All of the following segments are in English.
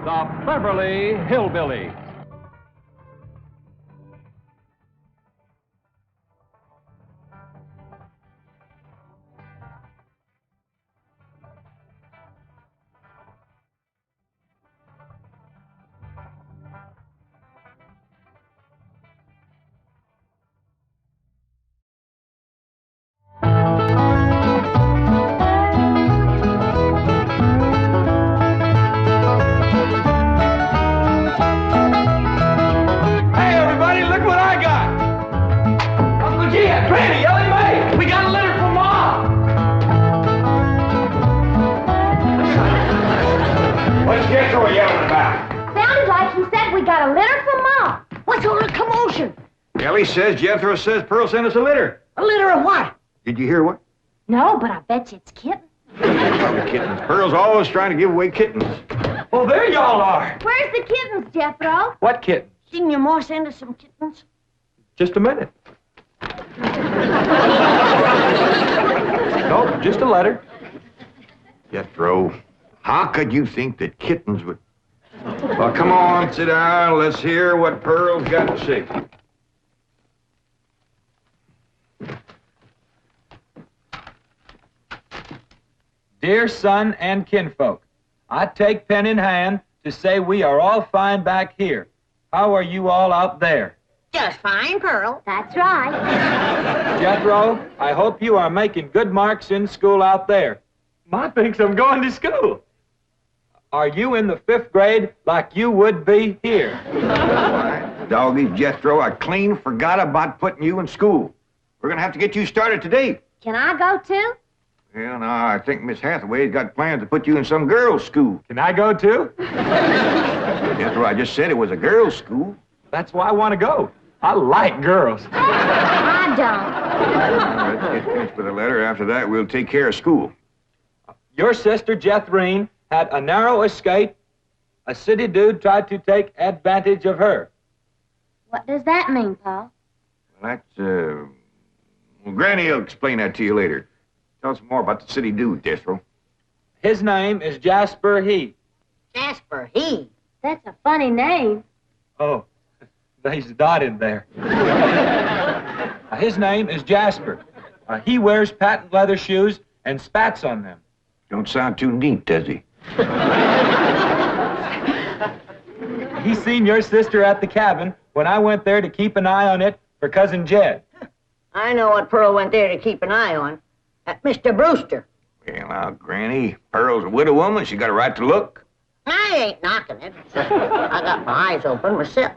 the Beverly Hillbillies. Ellie says, Jethro says Pearl sent us a litter. A litter of what? Did you hear what? No, but I bet you it's kittens. Probably kittens. Pearl's always trying to give away kittens. Well, there y'all are. Where's the kittens, Jethro? What kittens? Didn't your ma send us some kittens? Just a minute. Nope, just a letter. Jethro, how could you think that kittens would... Well, come on, sit down. Let's hear what Pearl's got to say. Dear son and kinfolk, I take pen in hand to say we are all fine back here. How are you all out there? Just fine, Pearl. That's right. Jethro, I hope you are making good marks in school out there. Ma thinks I'm going to school. Are you in the 5th grade like you would be here? Doggy, Jethro, I clean forgot about putting you in school. We're going to have to get you started today. Can I go too? Well, now, I think Miss Hathaway's got plans to put you in some girls' school. Can I go too? Jethro, I just said it was a girls' school. That's why I want to go. I like girls. I don't. Let's get finished with the letter. After that, we'll take care of school. Your sister, Jethrine, had a narrow escape. A city dude tried to take advantage of her. What does that mean, Paul? Well, that's, well, Granny will explain that to you later. Tell us more about the city dude, Jethro. His name is Jasper He. Jasper, he. That's a funny name. Oh, there's a dot in there. His name is Jasper. He wears patent leather shoes and spats on them. Don't sound too neat, does he? He seen your sister at the cabin when I went there to keep an eye on it for Cousin Jed. I know what Pearl went there to keep an eye on. Mr. Brewster. Well, now, Granny, Pearl's a widow woman. She got a right to look. I ain't knocking it. I got my eyes open myself.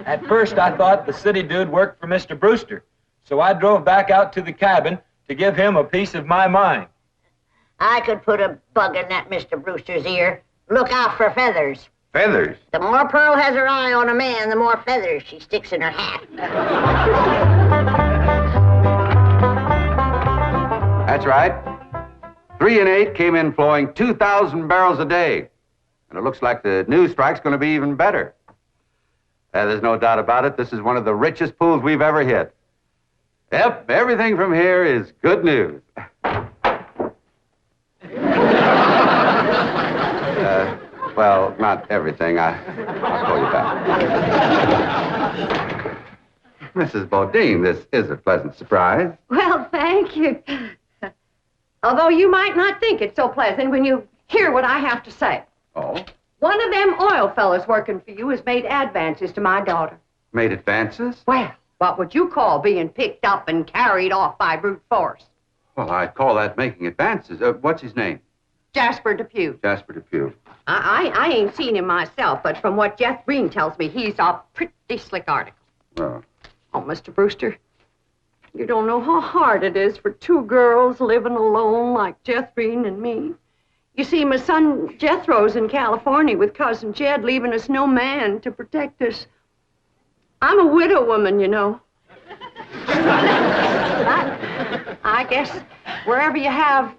At first, I thought the city dude worked for Mr. Brewster, so I drove back out to the cabin to give him a piece of my mind. I could put a bug in that Mr. Brewster's ear. Look out for feathers. Feathers? The more Pearl has her eye on a man, the more feathers she sticks in her hat. That's right. 3 and 8 came in flowing 2,000 barrels a day. And it looks like the new strike's going to be even better. There's no doubt about it. This is one of the richest pools we've ever hit. Yep, everything from here is good news. Well, not everything. I'll call you back. Mrs. Bodine, this is a pleasant surprise. Well, thank you. Although you might not think it's so pleasant when you hear what I have to say. Oh? One of them oil fellas working for you has made advances to my daughter. Made advances? Well, what would you call being picked up and carried off by brute force? Well, I'd call that making advances. What's his name? Jasper Depew. Jasper Depew. I ain't seen him myself, but from what Jeff Green tells me, he's a pretty slick article. Oh. Oh, Mr. Brewster, you don't know how hard it is for two girls living alone like Jethrine and me. You see, my son Jethro's in California with Cousin Jed, leaving us no man to protect us. I'm a widow woman, you know. I guess wherever you have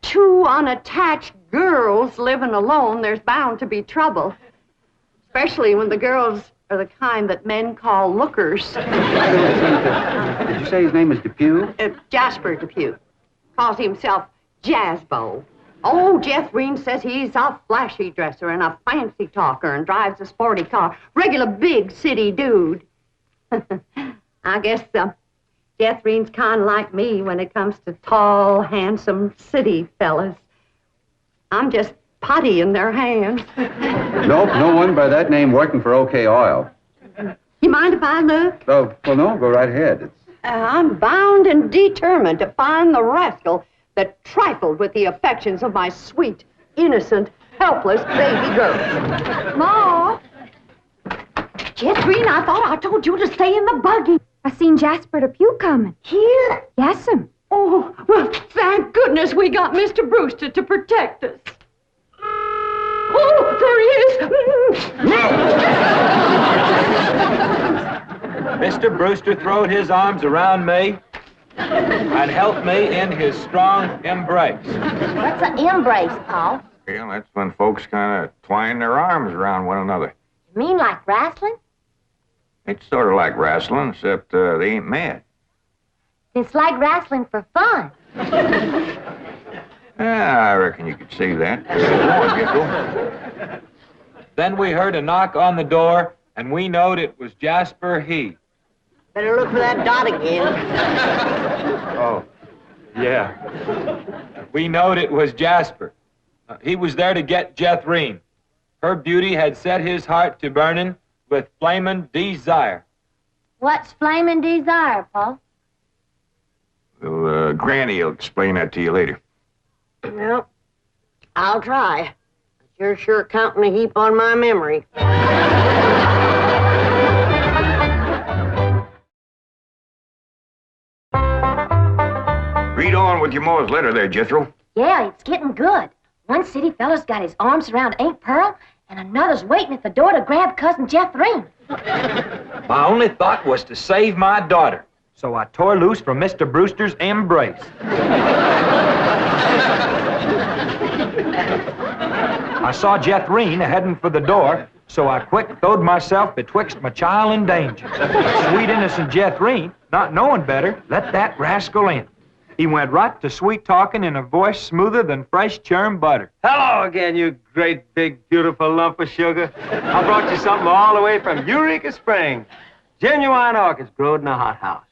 two unattached girls living alone, there's bound to be trouble. Especially when the girls are the kind that men call lookers. Did you say his name is Depew? Jasper Depew. Calls himself Jazzbo. Oh, Jethreen says he's a flashy dresser and a fancy talker and drives a sporty car. Regular big city dude. I guess Jethreen's kind of like me when it comes to tall, handsome city fellas. I'm just putty in their hands. Nope, no one by that name working for OK Oil. You mind if I look? Oh, well, no, go right ahead. I'm bound and determined to find the rascal that trifled with the affections of my sweet, innocent, helpless baby girl. Ma! Jethreen, I thought I told you to stay in the buggy. I seen Jasper Depew coming. Here? Yes'm. Oh, well, thank goodness we got Mr. Brewster to protect us. Oh, there he is. Mr. Brewster throwed his arms around me and held me in his strong embrace. What's an embrace, Paul? Well, that's when folks kind of twine their arms around one another. You mean like wrestling? It's sort of like wrestling, except they ain't mad. It's like wrestling for fun. I reckon you could see that. Go on, Jethro. Then we heard a knock on the door, and we knowed it was Jasper He. Better look for that dot again. Oh, yeah. We knowed it was Jasper. He was there to get Jethreen. Her beauty had set his heart to burning with flamin' desire. What's flaming desire, Paul? Well, Granny will explain that to you later. Well, I'll try. You're sure counting a heap on my memory. Read on with your Ma's letter there, Jethro. Yeah, it's getting good. One city fella's got his arms around Aunt Pearl, and another's waiting at the door to grab Cousin Jethreen. My only thought was to save my daughter, so I tore loose from Mr. Brewster's embrace. I saw Jethreen heading for the door, so I quick throwed myself betwixt my child and danger. Sweet innocent Jethreen, not knowing better, let that rascal in. He went right to sweet-talking in a voice smoother than fresh churned butter. Hello again, you great, big, beautiful lump of sugar. I brought you something all the way from Eureka Springs. Genuine orchids growed in a hothouse.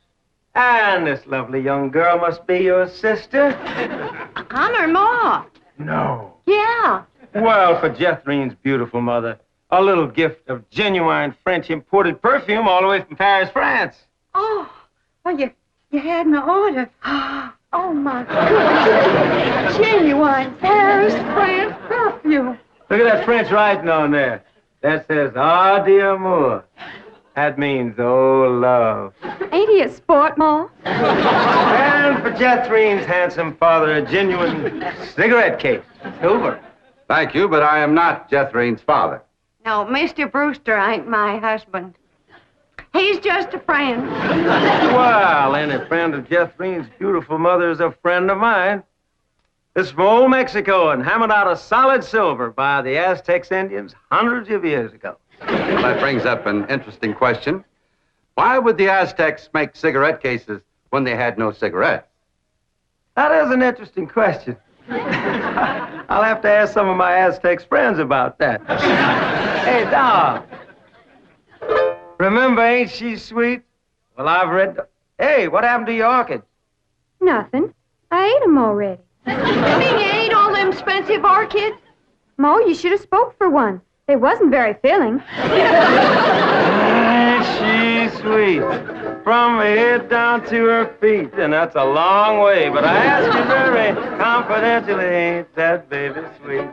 And this lovely young girl must be your sister. I'm her ma. No. Yeah. Well, for Jethreen's beautiful mother, a little gift of genuine French imported perfume all the way from Paris, France. Oh, well, you had an order. Oh, my goodness. Genuine Paris, France perfume. Look at that French writing on there. That says, "Ah, d'amour." That means, oh, love. Ain't he a sport, Ma? And for Jethreen's handsome father, a genuine cigarette case, silver. Thank you, but I am not Jethreen's father. No, Mr. Brewster ain't my husband. He's just a friend. Well, any friend of Jethreen's beautiful mother is a friend of mine. This from old Mexico and hammered out of solid silver by the Aztecs Indians hundreds of years ago. Well, that brings up an interesting question. Why would the Aztecs make cigarette cases when they had no cigarettes? That is an interesting question. I'll have to ask some of my Aztecs friends about that. Hey, Dog. Remember, ain't she sweet? Well, I've read... Hey, what happened to your orchids? Nothing. I ate 'em already. You mean you ate all them expensive orchids? Ma, you should have spoke for one. They wasn't very filling. Ain't she sweet? From her head down to her feet, and that's a long way. But I ask you very confidentially, ain't that baby sweet?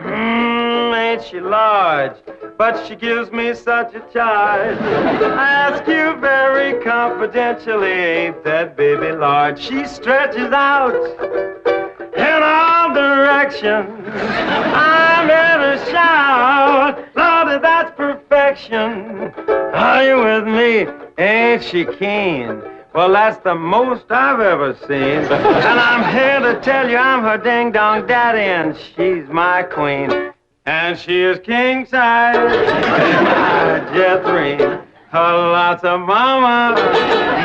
Ain't she large? But she gives me such a charge. I ask you very confidentially, ain't that baby large? She stretches out in all directions. I'm in a shout. Lord, that's perfection. Are you with me? Ain't she keen? Well, that's the most I've ever seen. And I'm here to tell you I'm her ding-dong daddy, and she's my queen. And she is king size. My Jethreen. Lots of mama.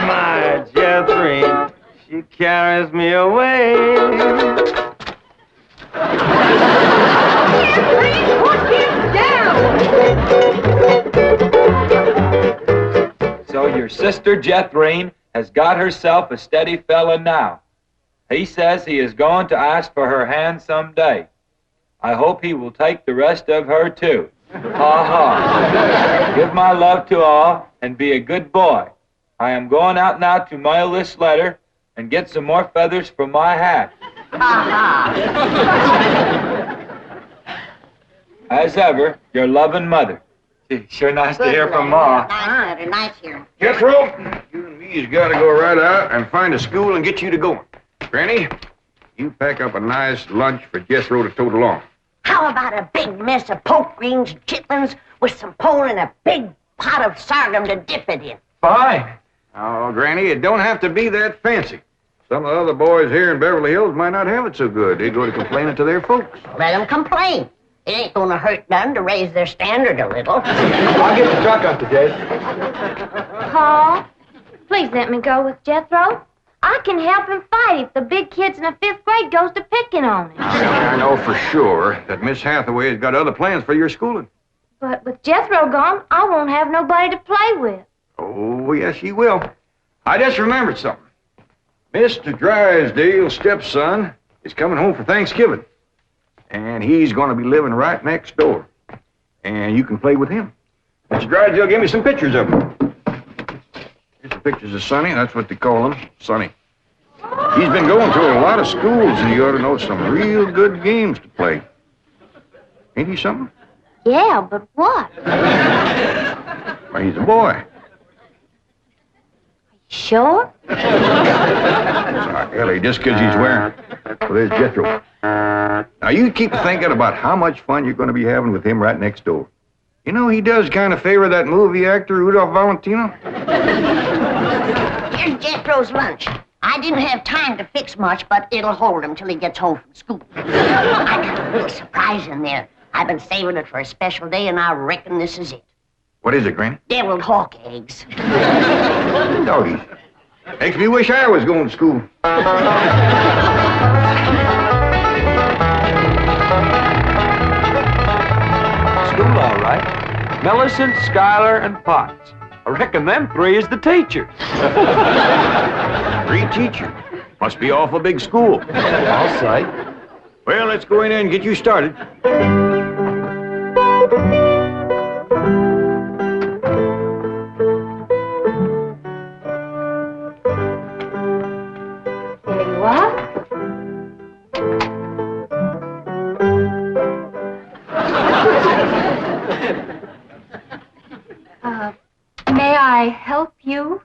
My Jethreen. She carries me away. So your sister Jethrine has got herself a steady fella now. He says he is going to ask for her hand someday. I hope he will take the rest of her too. Ha ha. Give my love to all and be a good boy. I am going out now to mail this letter and get some more feathers for my hat. As ever, your loving mother. Gee, sure nice to hear from Ma. Nice letter, nice here. Jethro, you and me's got to go right out and find a school and get you to going. Granny, you pack up a nice lunch for Jethro to tote along. How about a big mess of poke greens and chitlins with some pole and a big pot of sorghum to dip it in? Fine. Oh, Granny, it don't have to be that fancy. Some of the other boys here in Beverly Hills might not have it so good. They go to complaining to their folks. Let them complain. It ain't gonna hurt none to raise their standard a little. I'll get the truck up to Jed. Paul, please let me go with Jethro. I can help him fight if the big kids in the 5th grade goes to picking on him. I know for sure that Miss Hathaway has got other plans for your schooling. But with Jethro gone, I won't have nobody to play with. Oh, yes, you will. I just remembered something. Mr. Drysdale's stepson is coming home for Thanksgiving. And he's going to be living right next door. And you can play with him. Mr. Drysdale gave me some pictures of him. Here's some pictures of Sonny. That's what they call him, Sonny. He's been going to a lot of schools, and you ought to know some real good games to play. Ain't he something? Yeah, but what? Well, he's a boy. Sure? Sorry, Ellie, just because he's wearing... Well, there's Jethro. Now, you keep thinking about how much fun you're going to be having with him right next door. You know, he does kind of favor that movie actor, Rudolph Valentino. Here's Jethro's lunch. I didn't have time to fix much, but it'll hold him till he gets home from school. I got a real surprise in there. I've been saving it for a special day, and I reckon this is it. What is it, Granny? Deviled hawk eggs. Doggies. Makes me wish I was going to school. School, all right. Millicent, Schuyler-Potts. I reckon them 3 is the teachers. 3 teachers. Must be awful big school. I'll say. Well, let's go in there and get you started. There you are. May I help you?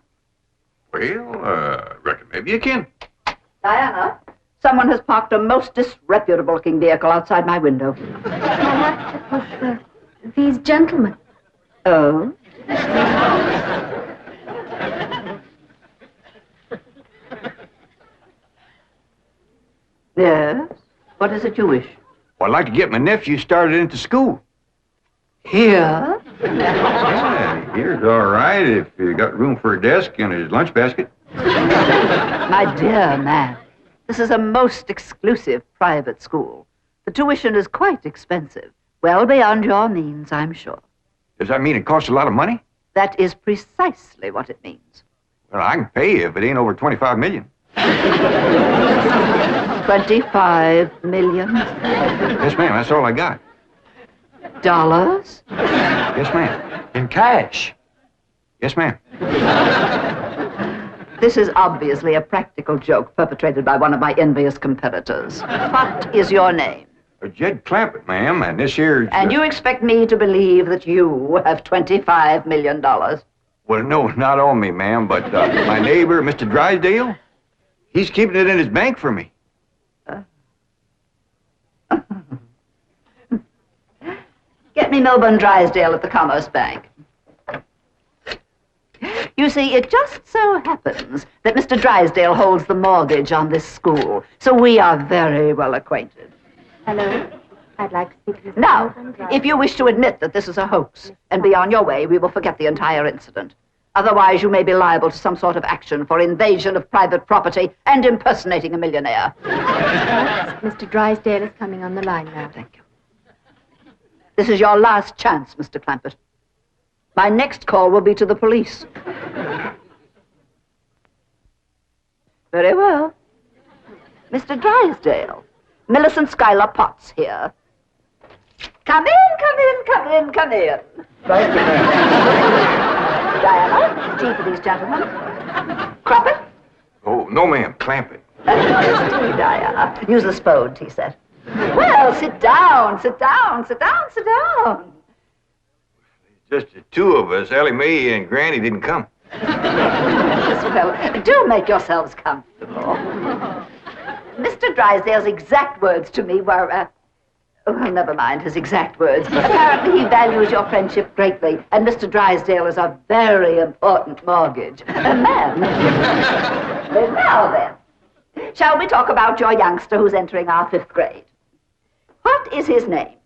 Well, reckon maybe you can. Diana, someone has parked a most disreputable-looking vehicle outside my window. These gentlemen. Oh? Yes? What is it you wish? Well, I'd like to get my nephew started into school. Here? Yeah, here's all right if you got room for a desk and his lunch basket. My dear man, this is a most exclusive private school. The tuition is quite expensive. Well beyond your means, I'm sure. Does that mean it costs a lot of money? That is precisely what it means. Well, I can pay you if it ain't over $25 million. 25 million? Yes, ma'am, that's all I got. Dollars? Yes, ma'am. In cash. Yes, ma'am. This is obviously a practical joke perpetrated by one of my envious competitors. What is your name? Jed Clampett, ma'am, and this here... And you expect me to believe that you have $25 million? Well, no, not on me, ma'am, but my neighbor, Mr. Drysdale, he's keeping it in his bank for me. Get me Milburn Drysdale at the Commerce Bank. You see, it just so happens that Mr. Drysdale holds the mortgage on this school, so we are very well acquainted. Hello. I'd like to speak to you. Now, if you wish to admit that this is a hoax and be on your way, we will forget the entire incident. Otherwise, you may be liable to some sort of action for invasion of private property and impersonating a millionaire. Mr. Drysdale is coming on the line now. Thank you. This is your last chance, Mr. Clampett. My next call will be to the police. Very well. Mr. Drysdale, Millicent Schuyler-Potts here. Come in, come in, come in, come in. Thank you, ma'am. Diana, tea for these gentlemen. Crumpet? Oh, no, ma'am. Clampett. Tea, Diana. Use the Spode tea set. Well, sit down, sit down, sit down, sit down. Just the two of us. Ellie Mae and Granny didn't come. Well, do make yourselves comfortable. Mr. Drysdale's exact words to me were, well, never mind his exact words. Apparently he values your friendship greatly, and Mr. Drysdale is a very important mortgage. Ma'am. Well, now then, shall we talk about your youngster who's entering our 5th grade? What is his name?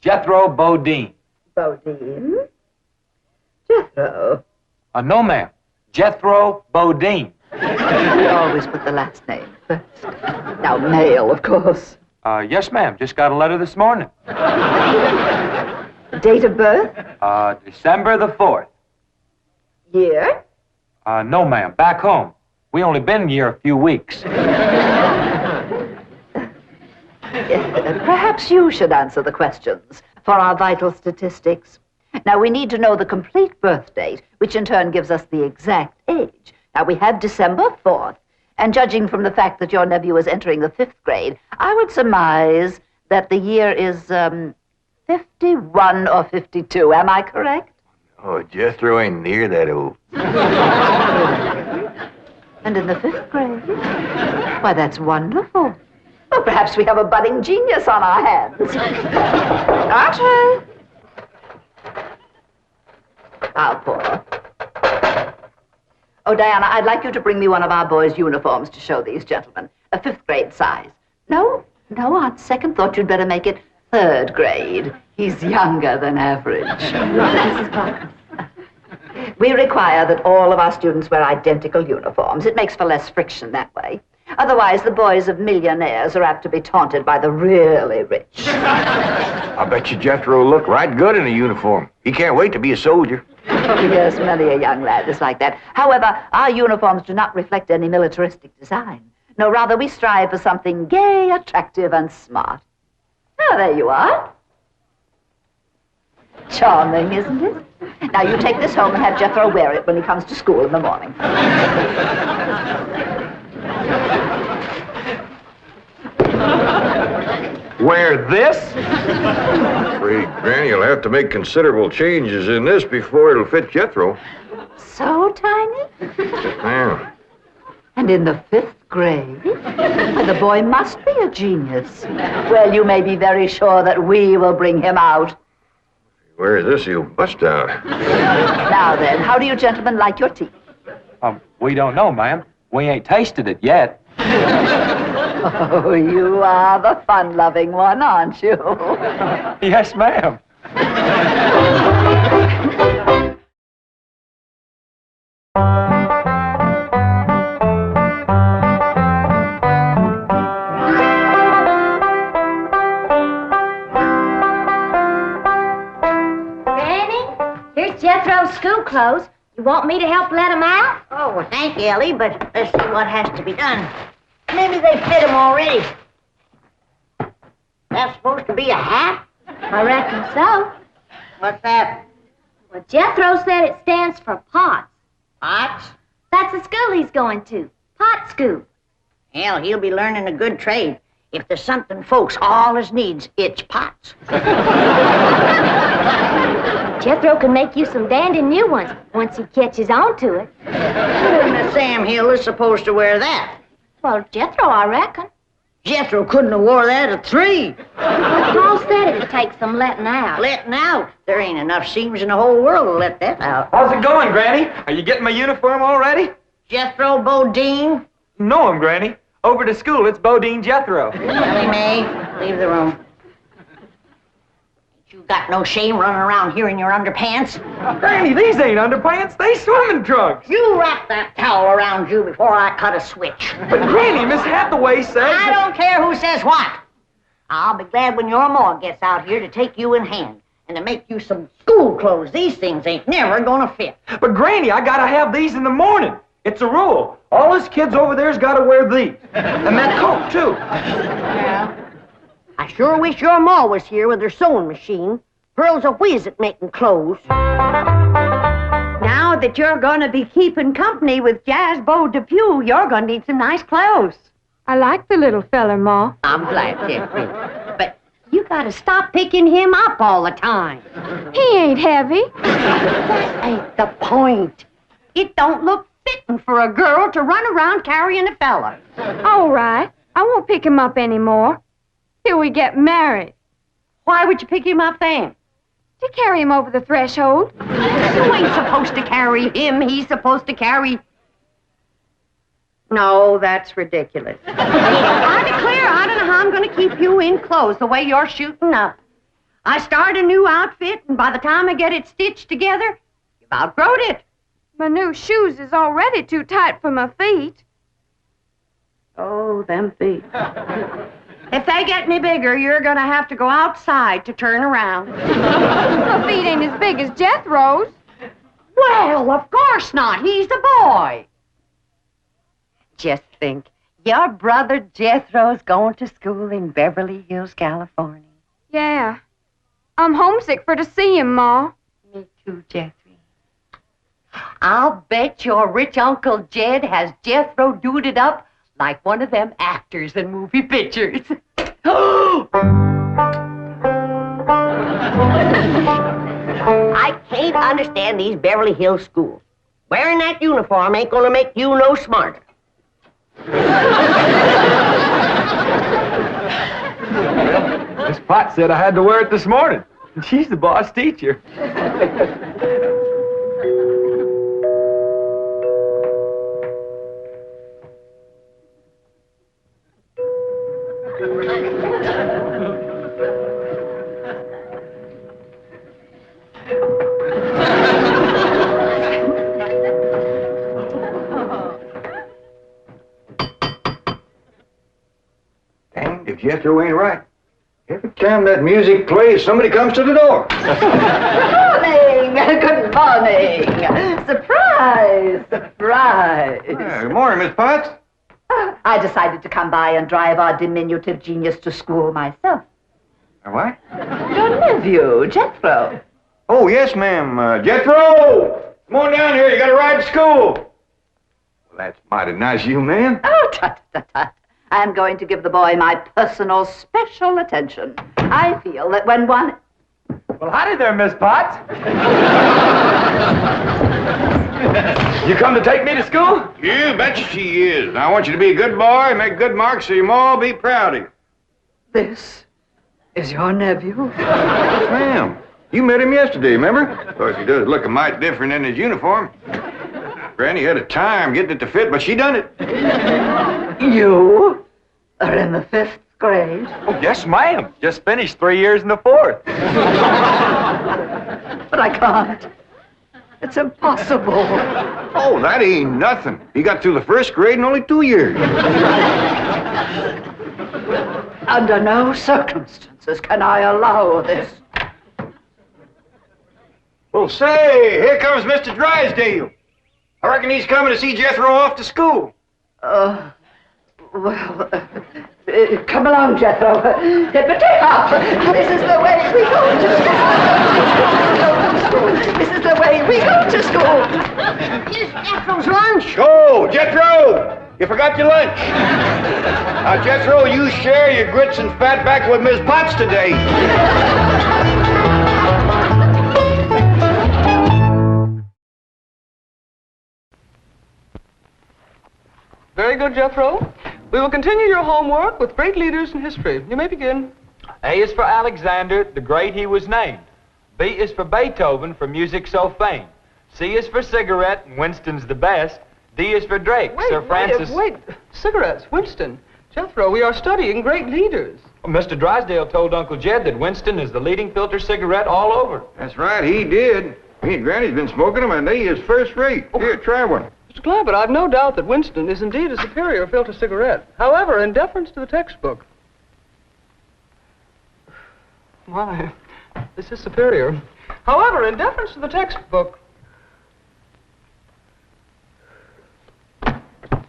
Jethro Bodine. Bodine? Jethro. No, ma'am. Jethro Bodine. We always put the last name first. Now, male, of course. Yes, ma'am. Just got a letter this morning. Date of birth? December the 4th. Year? No, ma'am. Back home. We only been here a few weeks. Perhaps you should answer the questions for our vital statistics. Now, we need to know the complete birth date, which in turn gives us the exact age. Now, we have December 4th, and judging from the fact that your nephew is entering the 5th grade, I would surmise that the year is 51 or 52. Am I correct? Oh, Jethro ain't near that old. And in the 5th grade? Why, that's wonderful. Well, perhaps we have a budding genius on our hands. Archie! I'll pour. Oh, Diana, I'd like you to bring me one of our boys' uniforms to show these gentlemen. A 5th grade size. No, on second thought, you'd better make it 3rd grade. He's younger than average. Mrs. Potts. We require that all of our students wear identical uniforms. It makes for less friction that way. Otherwise, the boys of millionaires are apt to be taunted by the really rich. I bet you Jethro will look right good in a uniform. He can't wait to be a soldier. Oh, yes, many a young lad is like that. However, our uniforms do not reflect any militaristic design. No, rather, we strive for something gay, attractive, and smart. Oh, there you are. Charming, isn't it? Now, you take this home and have Jethro wear it when he comes to school in the morning. Wear this? I'm afraid Granny will have to make considerable changes in this before it'll fit Jethro. So tiny? Yeah. And in the 5th grade? Why, the boy must be a genius. Well, you may be very sure that we will bring him out. Where is this? He'll bust out. Now then, how do you gentlemen like your tea? We don't know, ma'am. We ain't tasted it yet. Oh, you are the fun-loving one, aren't you? Yes, ma'am. Granny, here's Jethro's school clothes. You want me to help let him out? Oh, well, thank you, Ellie, but let's see what has to be done. Maybe they fit him already. That's supposed to be a hat? I reckon so. What's that? Well, Jethro said it stands for Potts. Potts? That's the school he's going to. Pot school. Hell, he'll be learning a good trade. If there's something folks always needs, it's pots. Jethro can make you some dandy new ones once he catches on to it. Miss Sam Hill is supposed to wear that. Well, Jethro, I reckon. Jethro couldn't have wore that at 3. Paul said it'd take some letting out. Letting out? There ain't enough seams in the whole world to let that out. How's it going, Granny? Are you getting my uniform already? Jethro Bodine? No, Granny. Over to school, it's Bodine Jethro. Ellie Mae, leave the room. Ain't you got no shame running around here in your underpants? Granny, these ain't underpants. They swimming trunks. You wrap that towel around you before I cut a switch. But Granny, Miss Hathaway says... I don't care who says what. I'll be glad when your ma gets out here to take you in hand and to make you some school clothes. These things ain't never gonna fit. But Granny, I gotta have these in the morning. It's a rule. All us kids over there's gotta wear these. And that coat, too. Yeah. I sure wish your ma was here with her sewing machine. Pearl's a whiz at making clothes. Now that you're gonna be keeping company with Jazz Beau Depew, you're gonna need some nice clothes. I like the little feller, Ma. I'm glad, Jeffrey. But you gotta stop picking him up all the time. He ain't heavy. That ain't the point. It don't look fitting for a girl to run around carrying a fella. All right. I won't pick him up anymore. Till we get married. Why would you pick him up then? To carry him over the threshold. You ain't supposed to carry him. He's supposed to carry... No, that's ridiculous. I declare, I don't know how I'm going to keep you in clothes the way you're shooting up. I start a new outfit, and by the time I get it stitched together, you've outgrown it. My new shoes is already too tight for my feet. Oh, them feet. If they get any bigger, you're going to have to go outside to turn around. My feet ain't as big as Jethro's. Well, of course not. He's a boy. Just think, your brother Jethro's going to school in Beverly Hills, California. Yeah. I'm homesick for to see him, Ma. Me too, Jeffrey. I'll bet your rich Uncle Jed has Jethro duded up like one of them actors in movie pictures. I can't understand these Beverly Hills schools. Wearing that uniform ain't gonna make you no smarter. Well, Miss Potts said I had to wear it this morning. She's the boss teacher. Danged if Jethro ain't right. Every time that music plays, somebody comes to the door. Good morning. Surprise! Surprise! Good morning, Miss Potts. I decided to come by and drive our diminutive genius to school myself. What? Your nephew, Jethro. Oh, yes, ma'am. Jethro! Come on down here. You got to ride to school. Well, that's mighty nice of you, ma'am. Oh, tut. I'm going to give the boy my personal special attention. I feel that when one... Well, howdy there, Miss Potts. You come to take me to school? You betcha she is. I want you to be a good boy, make good marks so your ma will be proud of you. This is your nephew? Yes, ma'am. You met him yesterday, remember? Of course, he does look a mite different in his uniform. Granny had a time getting it to fit, but she done it. You are in the 5th grade? Oh, yes, ma'am. Just finished 3 years in the 4th. But I can't. It's impossible. Oh, that ain't nothing. He got through the 1st grade in only 2 years. Under no circumstances can I allow this. Well, say, here comes Mr. Drysdale. I reckon he's coming to see Jethro off to school. Come along, Jethro. Get me up. This is the way we go to school. This is the way we go to school. Here's Jethro's lunch. Oh, Jethro! You forgot your lunch. Now, Jethro, you share your grits and fat back with Miss Potts today. Very good, Jethro. We will continue your homework with great leaders in history. You may begin. A is for Alexander, the great he was named. B is for Beethoven, for music so famed. C is for cigarette, and Winston's the best. D is for Drake, Sir Francis... Wait. Cigarettes, Winston. Jethro, we are studying great leaders. Well, Mr. Drysdale told Uncle Jed that Winston is the leading filter cigarette all over. That's right, he did. Me and Granny's been smoking them, and they is first rate. Here, try one. Mr. Clampett, I've no doubt that Winston is indeed a superior filter cigarette. However, in deference to the textbook... Why, this is superior. However, in deference to the textbook...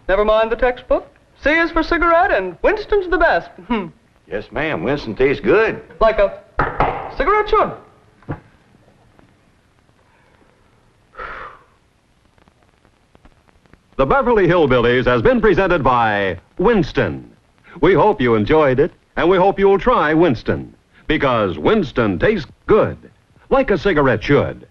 Never mind the textbook. C is for cigarette, and Winston's the best. Yes, ma'am. Winston tastes good. Like a cigarette should. The Beverly Hillbillies has been presented by Winston. We hope you enjoyed it, and we hope you'll try Winston, because Winston tastes good, like a cigarette should.